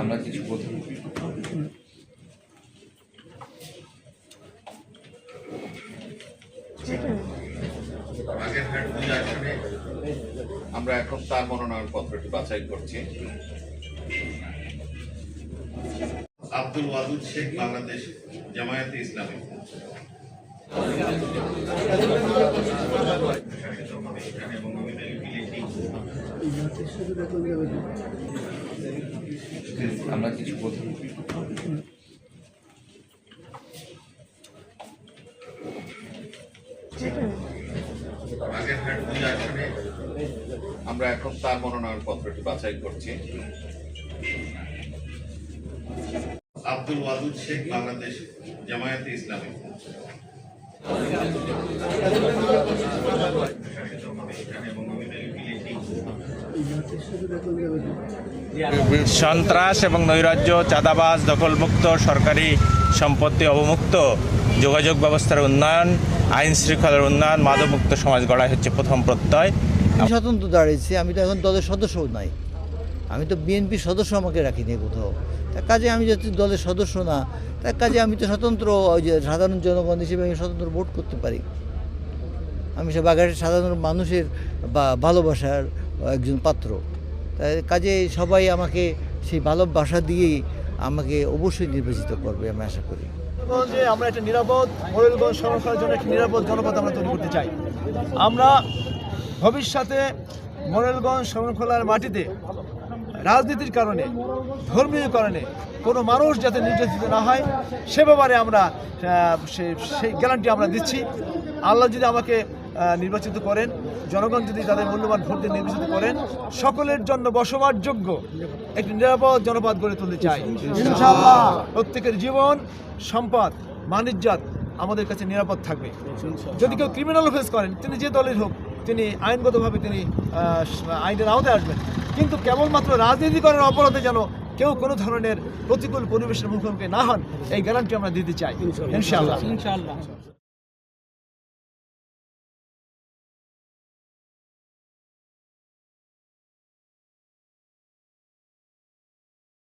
আমরা কিছু বলতে আমরা এখন তার মনোনয়ন পত্রটি বাছাই করছি। আব্দুল ওয়াদুদ শেখ, বাংলাদেশ জামায়াতে ইসলামী। আমরা কিছু বলতে আমরা এখন তার মনোনয়ন পত্রটি বাছাই করছি। আব্দুল ওয়াদুদ শেখ, বাংলাদেশ জামায়াতে ইসলামী। সন্ত্রাস এবং নৈরাজ্য, চাঁদাবাজ, দখলমুক্ত, সরকারি সম্পত্তি অবমুক্ত, যোগাযোগ ব্যবস্থার উন্নয়ন, আইন শৃঙ্খলার উন্নয়ন, মাদকমুক্ত সমাজ গড়াই হচ্ছে প্রথম প্রত্যয়। আমি স্বতন্ত্র দাঁড়িয়েছি, আমি তো এখন দলের সদস্যও নাই, আমি তো বিএনপির সদস্য আমাকে রাখিনি কোথাও। তার কাজে আমি যেহেতু দলের সদস্য না, তার কাজে আমি তো স্বতন্ত্র, ওই যে সাধারণ জনগণ হিসেবে আমি স্বতন্ত্র ভোট করতে পারি। আমি সে বাগেরহাটের সাধারণ মানুষের ভালোবাসার একজন পাত্র, তাই কাজে সবাই আমাকে সেই ভালোবাসা দিয়েই আমাকে অবশ্যই নির্বাচিত করবে আমি আশা করি। যে আমরা একটা নিরাপদ মোরেলগঞ্জ সংরক্ষণের জন্য একটা নিরাপদ জনপদ আমরা তৈরি করতে চাই। আমরা ভবিষ্যতে মোরেলগঞ্জ সংরক্ষণের মাটিতে রাজনীতির কারণে, ধর্মীয় কারণে কোনো মানুষ যাতে নির্যাতিত না হয় সে ব্যাপারে আমরা সেই গ্যারান্টি আমরা দিচ্ছি। আল্লাহ যদি আমাকে নির্বাচিত করেন, জনগণ যদি তাদের মূল্যবান ভোট দিয়ে নির্বাচিত করেন, সকলের জন্য বসবাসযোগ্য একটি নিরাপদ জনপদ গড়ে তুলতে চাই ইনশাআল্লাহ। প্রত্যেকের জীবন, সম্পদ, মানিজ্জাত আমাদের কাছে নিরাপদ থাকবে। যদি কেউ ক্রিমিনাল অফেন্স করেন, তিনি যে দলের হোক, তিনি আইনগতভাবে তিনি আইনের আওতায় আসবেন, কিন্তু কেবলমাত্র রাজনীতি করার অপরাধে যেন কেউ কোনো ধরনের প্রতিকূল পরিবেশের মুখোমুখি না হন, এই গ্যারান্টি আমরা দিতে চাই ইনশাআল্লাহ।